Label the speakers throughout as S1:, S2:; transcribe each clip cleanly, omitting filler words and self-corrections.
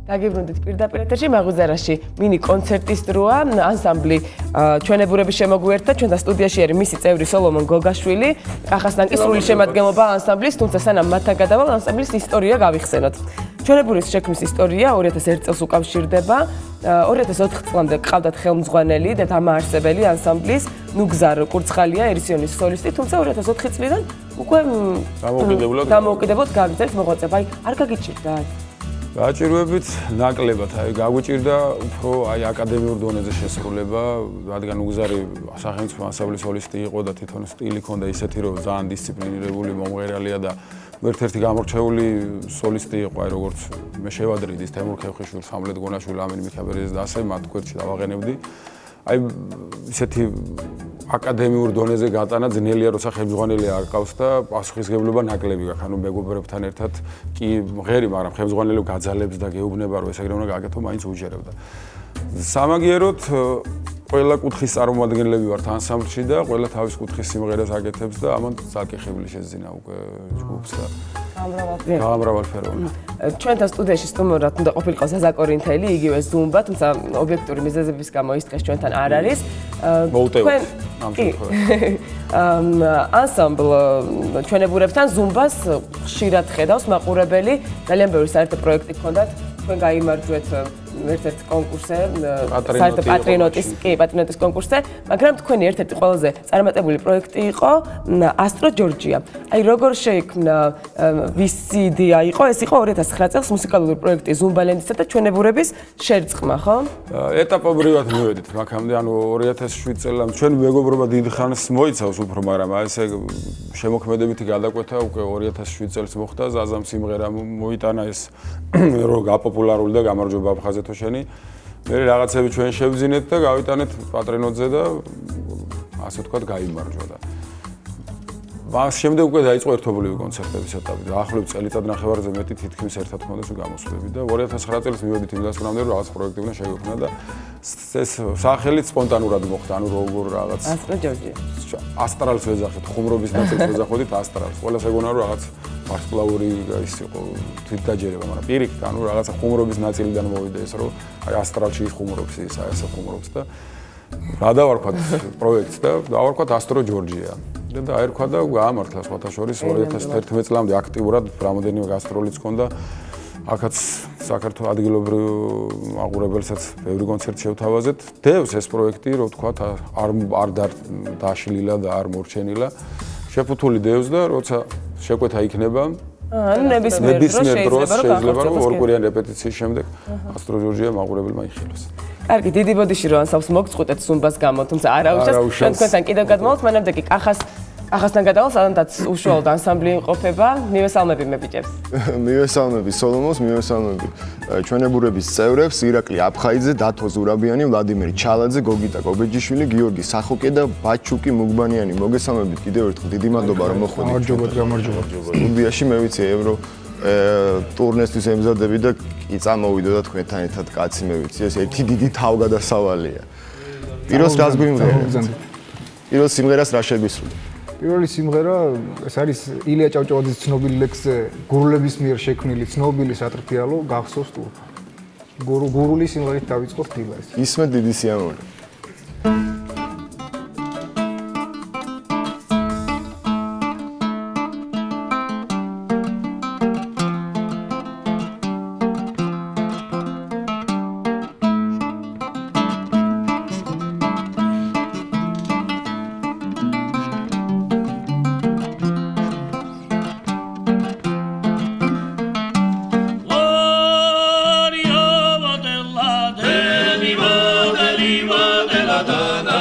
S1: დაგიბრუნდით პირდაპირ ეთერში მაღუზარაში მინი კონცერტის დროა ანსამბლი ჩვენებურების შემოგვიერთდა ჩვენთან სტუდიაში არის მისი წევრი სოლომონ გოგაშვილი კახასთან კი სრული შემადგენლობა ანსამბლის თუმცა სანამ მათთან გადავალ ანსამბლის ისტორია გავიხსენოთ ჩვენებურის შექმნის ისტორია 2001 წელს უკავშირდება 2004 წლამდე ყავდათ ხელმძღვანელი და დამაარსებელი ანსამბლის ნუგზარ კურცხალია ერისიონის სოლისტი თუმცა 2004 წლიდან უკვე დამოუკიდებლად გაგრძელს მოღვაწეობა არ გაგიჭირდათ
S2: გაჭირვებით ნაკლებად, გაგვიჭირდა უფრო აკადემიურ დონეზე შესრულება, რადგან უგზარი სახელმწიფო ანსამბლის სოლისტი იყო და თვითონ სტილი ჰქონდა ისეთი, რომ ძალიან დისციპლინირებული, მომღერალია და ერთ-ერთი გამორჩეული სოლისტი იყო, როგორც მე შევადრიდი თემურ ხევხიშვილს, ჰამლეტ გონაშვილი, ამინ მიხაბერიძეს და ასე მათ გვერდში დავაყენებდი. აი ისეთი აკადემიურ დონეზე გატანა ძნელია, როცა ხელმძღვანელი არ ყავს და პასუხისმგებლობა ნაკლები გაქვს. ანუ მეგობრებთან ერთად კი მღერი, მაგრამ ხელმძღვანელი გაძალებს და გეუბნება, რომ ესაგრე უნდა გაკეთო, მაინც უჯერებდა. სამაგიეროდ ყველა კუთხის წარმომადგენლები ვართ ანსამბლში და ყველა თავის კუთხის სიმღერას აკეთებს და ამან ძალკიხებული შეძინა უკვე ჯგუფს და გამრავალფეროვანი.
S1: ჩვენთან სტუდიაში სტუმრად უნდა ყოფილიყო ზაზა კორინთელი, იგივე ზუმბა, თუმცა ობიექტური მიზეზების გამო ის დღეს ჩვენთან არ არის.
S2: მოუტევთ ამ
S1: შემთხვევაში. ანსამბლ ჩვენებურებთან ზუმბას ხშირად ხედავს მაყურებელი, ძალიან ბევრი საერთო პროექტი გქონდათ. თქვენ გაიმარჯვეთ ერთ-ერთ კონკურსზე, საერთო პატრიოტის კონკურსზე, მაგრამ თქვენი ერთ-ერთი ყველაზე წარმატებული პროექტი იყო ასტრო ჯორჯია. აი როგორ შეიქმნა ვისი იდეა იყო? ეს იყო 2009 წელს მუსიკალური პროექტი ზუმბალენდისა და ჩვენებურების შერწყმა, ხო?
S2: ეტაპობრივად მივედით მაგამდე, ანუ 2007 წელს ჩვენ მეგობრობა დიდ ხანს მოიცავს უფრო, მაგრამ აი ესე შემოქმედებითი გადაკვეთა უკვე 2007 წელს მოხდა, ზაზამ სიმღერა მოიტანა ეს რო გაპოპულარული და გამარჯობა აფხაზეთო შენი. მე რაღაცები ჩვენ შევძინეთ და გავიტანეთ პატრინოტზე და ასე ვთქვათ გაიმარჯვა და მას შემდეგ უკვე დაიწყო ერთობლივი კონცერტების ეტაპი. დაახლოებით წელიწადნახევარზე მეტი თითქმის ერთად მქონდეს გამოსვლები და 2009 წელს მივედით იმ დასკვნამდე რომ რაღაც პროექტი უნდა შეგვექმნა და ეს სახელით სპონტანურად მოხდა, ანუ როგორ რაღაც
S1: ასტრო ჯორჯია.
S2: ასტრალს ვეძახით, ხუმრობის ნაწილს ვეძახოდით ასტრალს. ყველას ეგონა რომ რაღაც ვარსკვლავური ის იყო თვითდაჯერება, მაგრამ პირიქით, ანუ რაღაცა ხუმრობის ნაწილიდან მოვიდა ეს, რომ აი ასტრალში ხუმრობს ის, აი ასე ხუმრობს და რა დავარქვათ პროექტს და დავარქვათ ასტრო ჯორჯია. და დაერქვა და გაამართლა სხვათა შორის 2011 წლამდე აქტიურად რამოდენიმე გასტროლიც ჰქონდა. აქაც საქართველოს ადგილობრივ მაყურებელსაც ბევრი კონცერტი შევთავაზეთ. დევს ეს პროექტი, რომ ვთქვათ, არ დაშლილა და არ მორჩენილა. შეფუთული დევს და როცა შეკვეთა იქნება ნებისმიერ დროს შეიძლება რომ ორკვირიანი რეპეტიციის შემდეგ ასტრო ჯორჯია მაყურებელმა იხილოს.
S1: კარგი, დიდი ბოდიში რო ანსამბლს მოგწყვეტეთ ზუმბას გამო, თუმცა არავითარ თქვენთან კიდევ გადმოვალთ, მანამდე კი კახასთან გადავალ, სადაც უშუალოდ ანსამბლი იმყოფება. მივესალმები მე ბიჭებს.
S3: მივესალმები სოლომონს, მივესალმები ჩვენებურების წევრებს, ირაკლი აფხაიძე, დათო ზურაბიანი, ვლადიმერ ჩალაძე, გოგიტა კობეჯიშვილი, გიორგი სახოკე და ბაჩუკი მუგბანიანი. მოგესალმებით კიდევ ერთხელ, დიდი მადლობა რომ მოხვედით.
S4: გამარჯობა.
S3: სტუდიაში მე ვიცი ევრო ტურნესთვის ემზადები და კი წამოვიდო და თქვენთან ერთად კაცი მე ვიცი, ეს ერთი დიდი თავგადასავალია. პირველს რას გვიმღერებთ? პირველ სიმღერას რა შეგვისურვებთ?
S4: პირველი სიმღერა ეს არის ილია ჭავჭავაძის ცნობილი ლექსზე გურულების მიერ შექმნილი ცნობილი სატრფიალო გახსოვს ტურფა. გურული სიმღერით დავიწყოთ დილა ეს.
S3: ისმე დიდი სიამოვნებაა.
S5: Da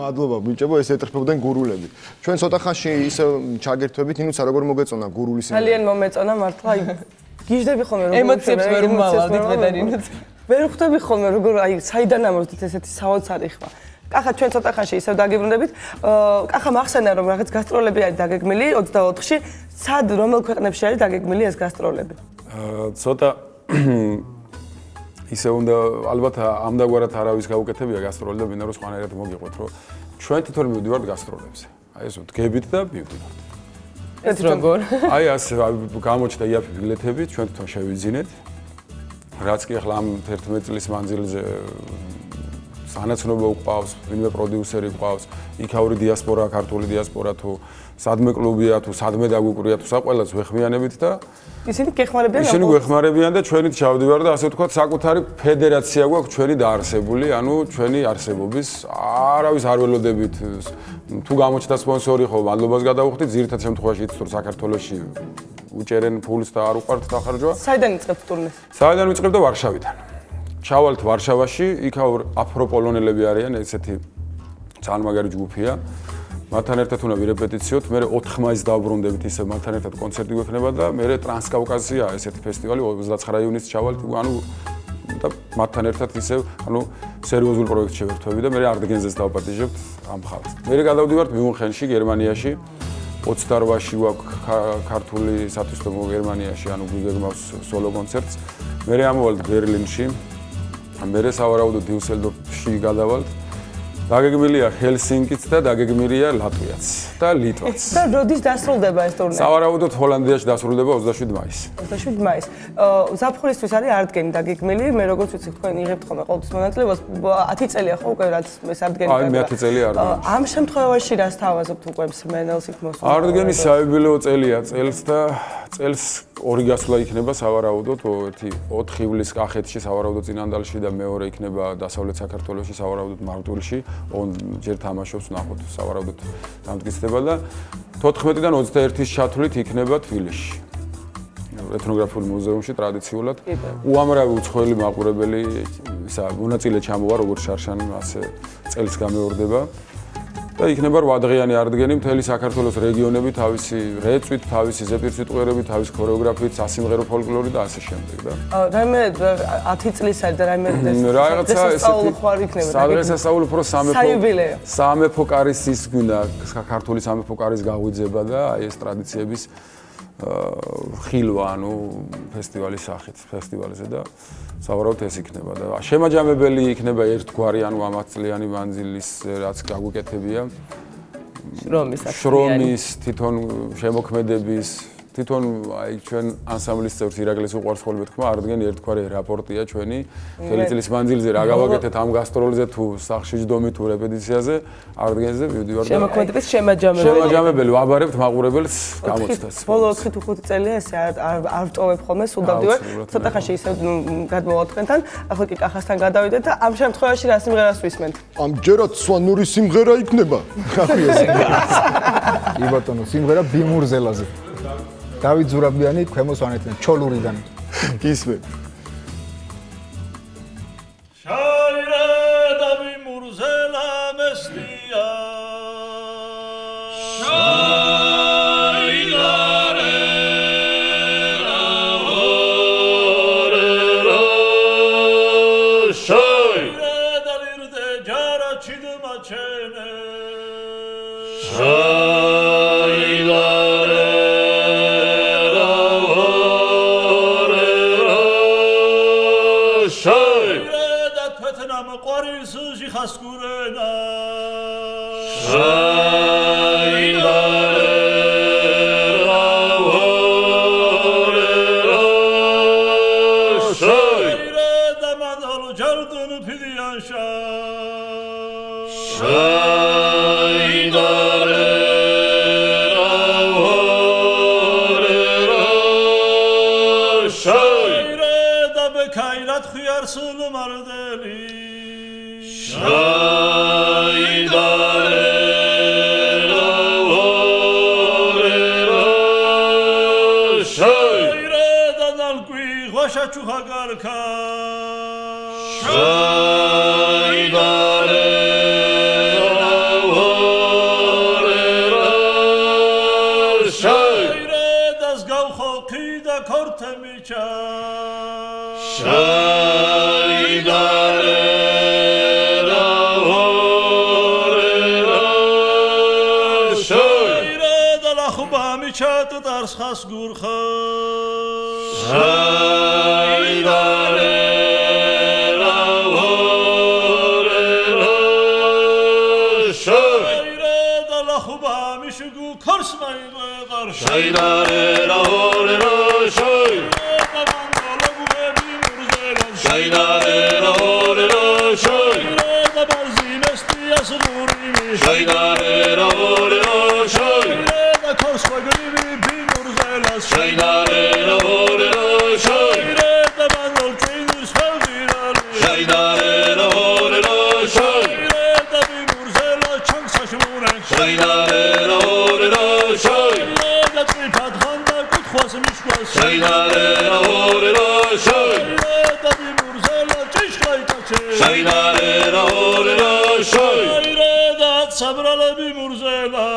S3: მადლობა ბიჭებო, ეს ეტრფებოდნენ გურულები. ჩვენ ცოტა ხანში ისე ჩაგერთვებით, ნინუცა როგორ მოგეწონა გურული სიმღერა?
S5: ძალიან მომეწონა მართლა, აი გიჟდები ხოლმე როგორ
S1: ემოციებს ვერ მოვალდით ბედარინაც.
S5: ვერ ხვდები ხოლმე როგორ აი საიდან ამოვდით ესეთი საოცარი ხმა. კახა ჩვენ ცოტა ხანში ისევ დაგიბრუნდებით. კახა მახსენე რომ რაღაც გასტროლები არის დაგეგმილი 24-ში. სად რომელ ქვეყნებში არის დაგეგმილი ეს გასტროლები?
S2: ცოტა ისე უნდა ალბათ ამდაგვარად არავის გაუკეთებია გასტროლი და მინდა რომ სხვანაირად მოგიყვეთ რომ ჩვენ თვითონ მივდივართ გასტროლებზე. აი ეს ვდგებით და მივდივართ.
S1: ეს როგორ?
S2: აი ასე გამოჩნდა იაფი ბილეთები, ჩვენ თვითონ შევიძინეთ. რაც კი ახლა ამ 11 წლის მანძილზე სანაცნობა უყავს, ვინმე პროდიუსერი ყავს, იქაური დიასპორა, ქართული დიასპორა თუ სადმე კლუბია თუ სადმე დაგვიკვირია თუ საყველას ვეხმიანებით და
S5: ისინი გეხმარებიან
S2: ისინი გვეხმარებიან და ჩვენით ჩავდივარ და ასე ვთქვათ საკუთარი ფედერაცია გვაქვს ჩვენი დაარსებული, ანუ ჩვენი არსებობის არავის არ ველოდებით თუ გამოჩნდა სპონსორი ხო მადლობას გადავუხდით ძირითად შემთხვევაში იცით რომ საქართველოში უჭერენ ფულს და არ უყართ დახარჯვა.
S5: საიდან იწყებთ ტურნეს?
S2: საიდან ვიწყებ და ვარშავიდან. ჩავალთ ვარშავაში, იქაურ აფროპოლონელები არიან, ესეთი ძალიან მაგარი ჯგუფია. მათთან ერთად უნდა ვირეპეტიციოთ, მე 4 მაისს დავბრუნდებით ისე მათთან ერთად კონცერტი გვექნება და მე ტრანსკავკაზია ესეთი ფესტივალი 29 ივნისს ჩავალთ, ანუ და მათთან ერთად ისე, ანუ სერიოზულ პროექტში შევერთვები და მე არდგენზეც დავპატიჟებთ ამ ხალხს. მე გადავდივართ მიუნხენში, გერმანიაში 28-ში გვაქვს ქართული სათვისტომო გერმანიაში, ანუ გვიგეგმავს სოლო კონცერტს. მე ამოვალთ ბერლინში. მე სავარაუდოდ დიუსელდორფში გადავალთ. დაგეგმილია ჰელსინკიც და დაგეგმილია ლატვიაც და ლიტვაც.
S5: და როდის დასრულდება ეს ტურნე?
S2: სავარაუდოდ ჰოლანდიაში დასრულდება 27 მაისს.
S5: 27 მაისს. ზაფხულისთვის არის არდგენი დაგეგმილი, მე როგორც ვიცი თქვენ იღებთ ხოლმე ყოველთვის მონაწილეობას, 10 წელია ხო უკვე რაც ეს არდგენი
S2: აი მე 10 წელი არდგენი.
S5: ამ შემთხვევაში რას თავაზობთ უკვე მსმენელს იქ მოსვლა?
S2: არდგენი საიუბილეო წელია წელს და წელს ორი გასვლა იქნება სავარაუდოდ, ერთი 4 ივლისს კახეთში სავარაუდოდ წინანდალში და მეორე იქნება დასავლეთ საქართველოში სავარაუდოდ მარტვილში. ჯერ თამაშობს ნახოთ სავარაუდოდ დამტკიცდება და 14-დან 21-ის ჩათვლით იქნება თბილისში. ეთნოგრაფიულ მუზეუმში ტრადიციულად უამრავი უცხოელი მაყურებელი ისა მონაწილე ჩამოვა როგორც შარშან ასე წელს გამეორდება. და იქნება 8 დღიანი არდგენი მთელი საქართველოს რეგიონები თავისი რეწვით, თავისი ზეპირსიტყვიერებით, თავისი ქორეოგრაფიით, სასიმღერო ფოლკლორი და ასე შემდეგ და.
S5: რაიმე 10 წლის არის და რაიმე
S2: რაღაცა ესეთი სადღესასწაულო უფრო სამეფო კარის ის გვინდა ქართული სამეფო კარის გაღვიძება და აი ეს ტრადიციების ხილვა, ანუ ფესტივალის სახით, ფესტივალზე და სავარაუდოდ ეს იქნება და შემაჯამებელი იქნება ერთგვარი, ანუ ამათწლიანი მანძილის რაც გაგვიკეთებია. შრომის, თვითონ შემოქმედების, თვითონ აი ჩვენ ანსამბლის წევრს ირაკლეს უყვარს ხოლმე თქვა, არდგენი ერთგვარი რაპორტია ჩვენი მთელი წლის მანძილზე რა გავაკეთეთ ამ გასტროლზე თუ სახში ჯდომი თუ რეპეტიციაზე, არდგენზე მივდივარ და
S1: შემოქმედების შემაჯამებელი
S2: ვაბარებთ მაყურებელს გამოცდას.
S5: ბოლო 4 თუ 5 წელია ესე არ ვტოვებ ხოლმე, სულ დავდივარ. ცოტა ხანში ისე გადმოვალ თქვენთან, ახლა კი კახასთან გადავიდეთ და ამ შემთხვევაში რა სიმღერას ვისმენთ?
S3: ამჯერად სვანური სიმღერა იქნება.
S4: კი ბატონო, სიმღერა ბიმურზელაზე. დავით ზურაბიანი ქვემო სვანეთიდან ჩოლურიდან
S3: გისმენ
S6: შაირე და ბიმურზელა მესტია შაირე შაირე და ლირდე ჯარა ჩიდმაჩენე Shai თემიჩა შაიდარე ჩატ დარსხას გურხა შაიდარე რაორე შაირა დალახუბა მიშგუ ქორსმაირე ყარ შაიდარე რაორე შაირა დამანგოლოგუები მურზელა შაიდარე რაორე შაირა დაბაზინესტიას გურიმი შაიდარე რაორე შაირა ქორსმაირე შაიდარე რაორე შაირა დამანგოლ წინს ხალდირალი შაიდარე რაორე შაირა დამიმურზელა ჩანსაშმურე შაიდარე რაორე შაირა დაწიფად ხანდა კუთხოს მიშკოს შაიდარე რაორე შაირა დამიმურზელა ჭიშხაიკაჩე შაიდარე რაორე შაირა დაცაბრალები მურზელა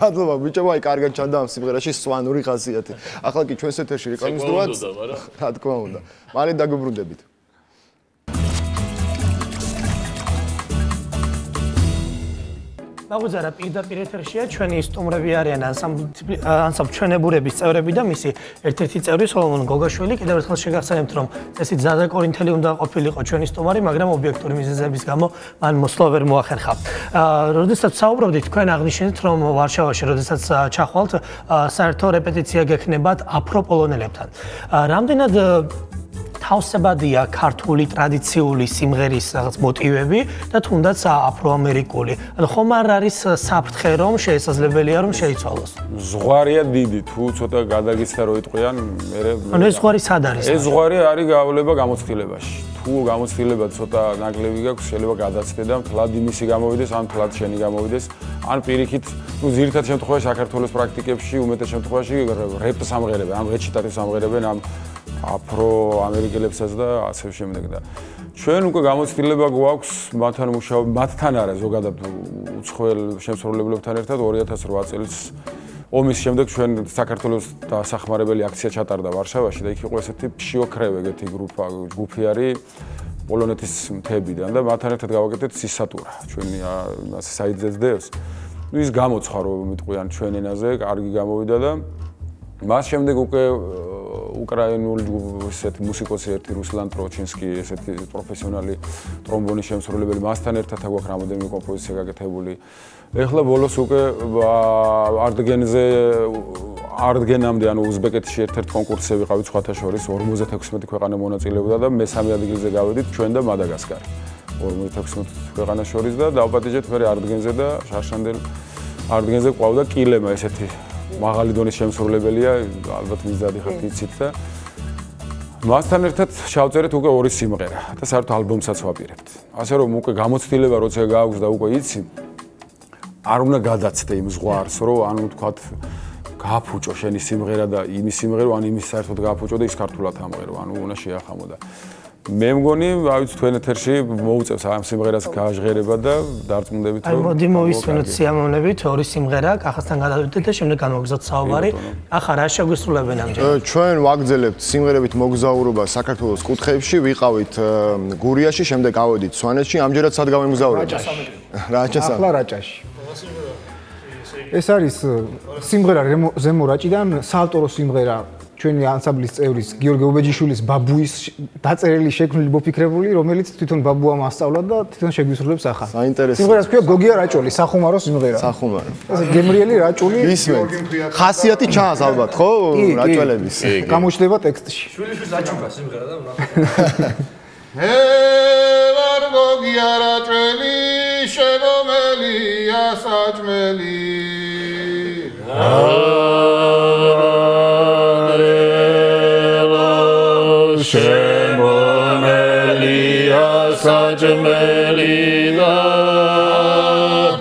S3: მადლობა ბიჭებო, აი კარგად ჩანდა ამ სიმღერაში სვანური ხასიათი. ახლა კი ჩვენს ეთერში რეკლამის დროა. რა თქმა უნდა. მალე დაგუბრუნდებით.
S7: მაგუზარა პირდაპირ ეთერშია ჩვენი სტუმრები არიან ანსამბლ ჩვენებურების წევრები და მისი ერთ-ერთი წევრი სოლომონ გოგაშვილი. კიდევ ერთხელ შეგახსენებთ, რომ წესი ზადა კორინთელი უნდა ყოფილიყო ჩვენი სტუმარი, მაგრამ ობიექტური მიზეზების გამო მან მოსვლა ვერ მოახერხა. როდესაც საუბრობდით, თქვენ აღნიშნეთ, რომ ვარშავაში, როდესაც ჩახვალთ, საერთო რეპეტიცია გექნებათ აფროპოლონელებთან. რამდენად თავსებადია ქართული ტრადიციული სიმღერის რაღაც მოტივები და თუნდაც აფროამერიკული. ანუ ხომ არ არის საფრთხე, რომ შესაძლებელია რომ შეიცვალოს?
S2: ზღვარია დიდი, თუ ცოტა გადაგიცდა რო იტყვიან, მე
S7: ანუ ეს ზღვარი სად არის?
S2: ეს ზღვარი არის გავლება გამოცდილებაში. თუ გამოცდილება ცოტა ნაკლები გაქვს, შეიძლება გადაცდე და მთლად იმისი გამოვიდეს, ან მთლად შენი გამოვიდეს, ან პირიქით, ну ძირითად შემთხვევაში საქართველოს პრაქტიკებში უმეტეს შემთხვევაში რეპ სამღერებენ, ან რეჩიტატივ სამღერებენ ამ აფროამერიკელებსაც და ასე შემდეგ და ჩვენ უკვე გამოცდილება გვაქვს მათთან მუშაობა, მათთან არა ზოგადად უცხოელ შემსრულებლებთან ერთად 2008 წელს ომის შემდეგ ჩვენ საქართველოს დასახმარებელი აქცია ჩატარდა ვარშავაში და იქ იყო ესეთი ფშიოქრევ ეგეთი ჯგუფი არის პოლონეთის მთებიდან და მათთან ერთად გავაკეთეთ სისატურა ჩვენი ასე საიძეც დევს ის გამოცხა რომ მიტყვიან ჩვენ ენაზე კარგი გამოვიდა და მას შემდეგ უკვე უკრაინული ესეთი მუსიკოსი ერთი რუსლან ტროჩინსკი ესეთი პროფესიონალი ტრომბონის შემსრულებელი მასთან ერთად აქვს რამოდენიმე კომპოზიცია გაკეთებული. ეხლა ბოლოს უკვე არტგენამდე ანუ უზბეკეთში ერთ-ერთ კონკურსზე ვიყავით სხვათა შორის 56 ქვეყანა მონაწილეობდა და მესამე ადგილზე გავედით ჩვენ და მადაგასკარი. 56 ქვეყანა შორის და დავპატიჟეთ მე არტგენზე და შარშანდელ არტგენზე ყავდა კილემა ესეთი მაღალი დონის შემსრულებელია, ალბათ მიზადი ხართ იცით და მასთან ერთად შავწერეთ უკვე ორი სიმღერა და საერთოდ ალბომსაც ვაპირებთ. ასე რომ უკვე გამოცდილება როცა გააქვს და უკვე იცი, არ უნდა გადაცდე იმ ზღვარს, რომ ანუ თქვათ გააფუჭო შენი სიმღერა და იმის სიმღერო, ან იმის საერთოდ გააფუჭო და ის ქართულად ამღერო, ანუ უნდა შეახამო და მე მგონი, ავიც თქვენ ეთერში მოუწევს ამ სიმღერას გააჟღერება და დარწმუნდებით რომ
S7: მოდი მოვისმენოთ სიამოვნებით ორი სიმღერა, კახასთან გადავიდეთ და შემდეგ განვაგრძელოთ საუბარი. ახლა რა შეგვისრულებენ ამჯერად?
S3: ჩვენ ვაგრძელებთ სიმღერებით მოგზაურობა საქართველოს კუთხეებში, ვიყავით გურიაში, შემდეგ გავედით სვანეთში, ამჯერად სად გავემგზავრებთ? რაჭაში.
S4: ახლა რაჭაში. ეს არის სიმღერა ზემო რაჭიდან, საავტორო სიმღერა ჩვენი ანსამბლის წევრის გიორგი უბეჯიშვილის ბაბუის დაწერილი შექმნილი მოფიქრებული, რომელიც თვითონ ბაბუამ ასწავლა და თვითონ შეგვისრულებს ახლა.
S3: საინტერესო.
S4: სიმღერას ქვია გოგია რაჭული, სახუმარო სიმღერა.
S3: სახუმარო.
S4: ეს გემრიელი რაჭული.
S3: ისმენთ. ხასიათი ჩანს ალბათ, ხო? რაჭველების.
S4: გამოჩნდება ტექსტში.
S8: შვილიშვილს აჩუქა სიმღერა და რა.
S9: ვარ გოგია რაჭველი, შეგომელია საჭმელი. შემომელია საჭმელია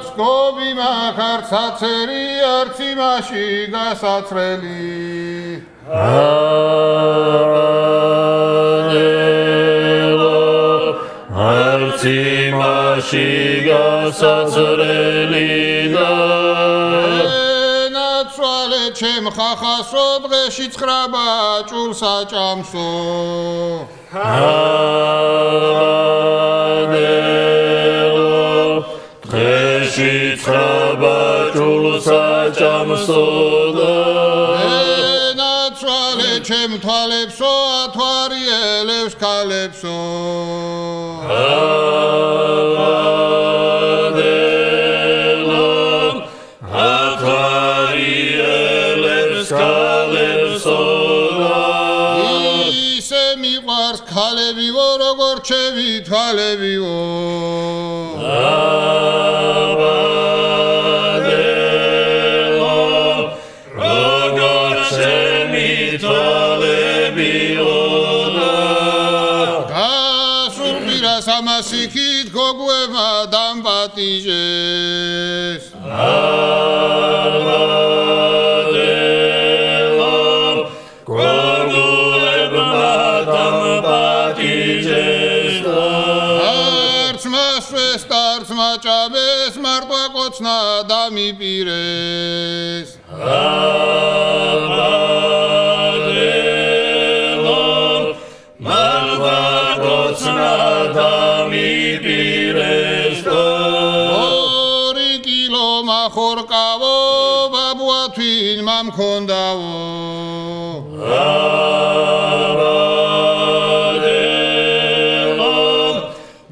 S9: სკობი მახარ საცერი არც იმაში გასაცრელი ანელო
S6: მაში გასაცრელი და
S9: ნაცვალე ჩემ ხახასო დღეში ცხრაბა ჭულს აჭამსო
S6: დღეში ცხრაბა ჭულს აჭამსო და
S9: ნაცვალე ჩემ თვალებსო ათვარიელებს ქალებსო ათვარიელებს ქალებსო ისე მიყვარს ქალებიო როგორ ჩემი თვალებიო სამასიქით გოგუება დამპატიჟეს გოგუება დამპატიჟეს არც მასვეს არც მაჭაბეს მარტო კოცნა დამიპირეს ხორკავო ბაბუა თვინ მამქონდაო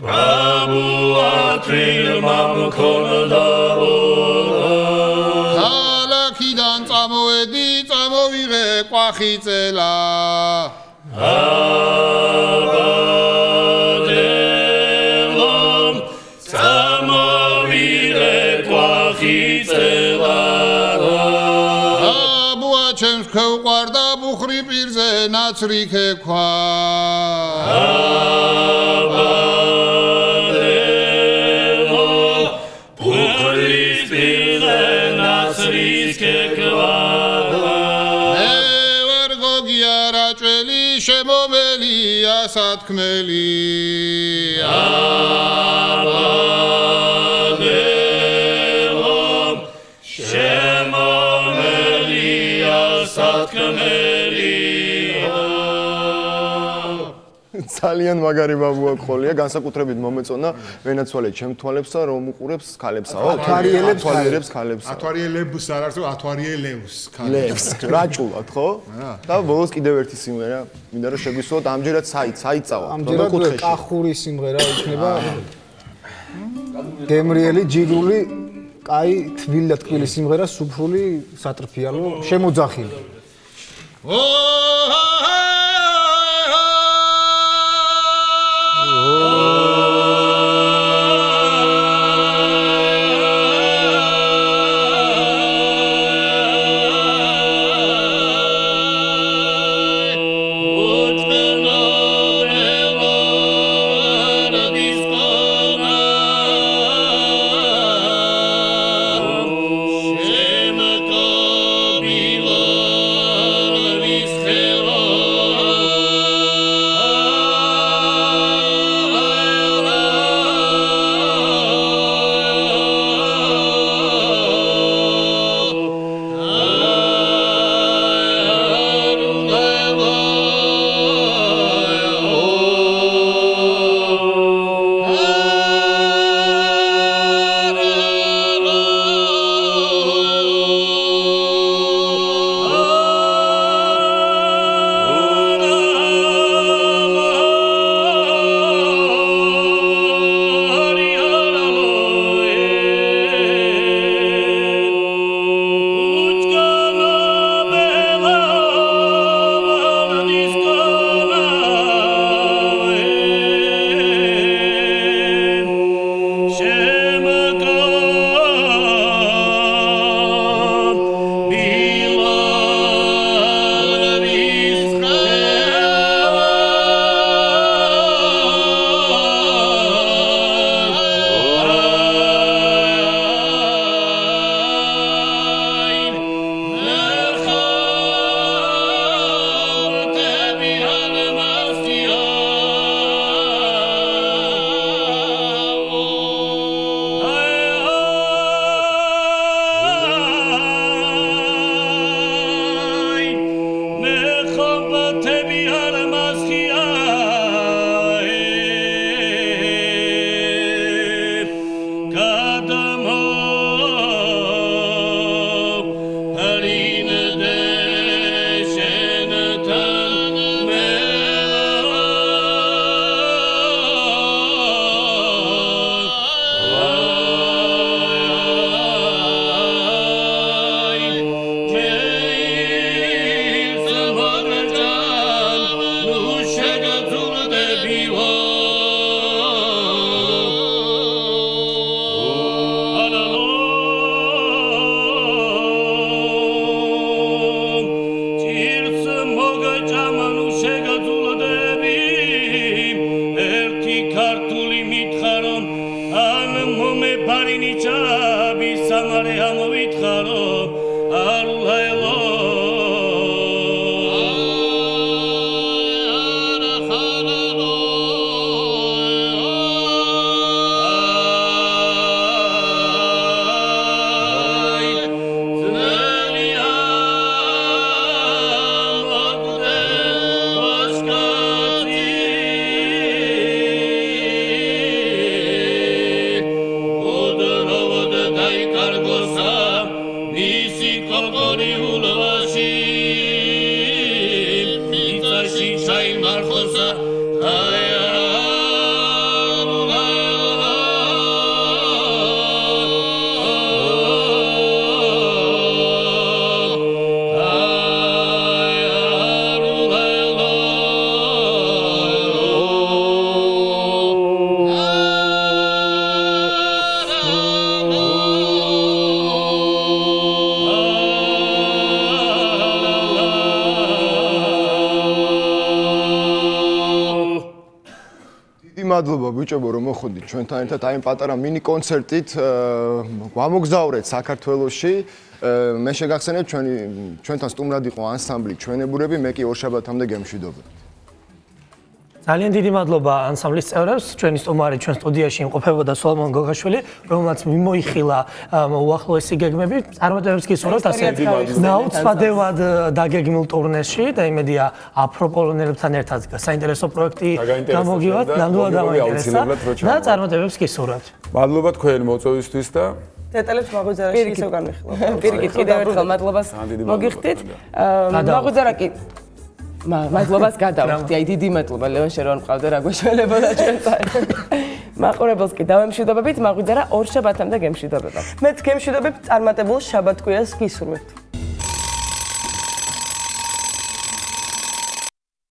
S9: ბაბუა თვინ მამქონდაო ქალაქიდან წამოვედი წამოვიღე ყვახიწელა ჩემს ქევყვარდა ბუხრი პირზე ნაცრი ქექვა ბუხრი პირზე ნაცრი ქექვა მე ვარ გოგია რაჭველი შემომელი ასათქმელი
S3: ძალიან მაგარი ბაბუა გყოლია, განსაკუთრებით მომეწონა ვენაცვალე ჩემ თვალებსა რომ უყურებს ქალებსაო? ათვარიელებს ქალებსა.
S9: ათვარიელებს არ არის, ათვარიელებს ქალებს.
S3: რაჭულად, ხო? და ბოლოს კიდევ ერთი სიმღერა, მინდა რომ შეგვისწოთ ამჯერად საიწავა.
S4: ამჯერად კახური სიმღერა იქნება. გემრიელი, ჯიგრული, კაი, თბილი და თბილი სიმღერა, სუფრული, სატრფიალო, შემოძახილი.
S6: Shema kabila
S3: მადლობა ბიჭებო რომ მოხვდით ჩვენთან ერთად აი ამ პატარა მინი კონცერტით გამოგზავრეთ საქართველოში მე შეგახსენებ ჩვენთან სტუმრად იყო ანსამბლი ჩვენებურები მე კი ორშაბათამდე გემშვიდობთ
S7: ძალიან დიდი მადლობა ანსამბლის წევრებს ჩვენი სტუმარი ჩვენ სტუდიაში იმყოფებოდა სოლომონ გოგაშვილი რომელმაც მიმოიხილა უახლოესი გეგმები წარმატებებს გისურვებთ ასე ნაუცბადევად დაგეგმილ ტურნეში და იმედია აფროპოლონელებთან ერთად საინტერესო პროექტი გამოგივათ ნამდვილად დამაინტერესა და წარმატებებს გისურვებთ
S2: მადლობა თქვენ მოწვევისთვის და
S5: დეტალებს მაგვიძარაში ისევ განვიხილავ
S1: პირიქით კიდევ ერთხელ მადლობას მოგიხდით მაგვიძარა კი მადლობას გადავხდი, აი დიდი მადლობა ლევან შენ რომ მყავდა რა გვეშველებოდა ჩვენ. მაყურებელს კი დავემშვიდობებით, მაგვიძარა ორ შაბათამდე გემშვიდობება.
S5: მეც გემშვიდობებ წარმატებულ შაბათ კვირას გისურვებთ.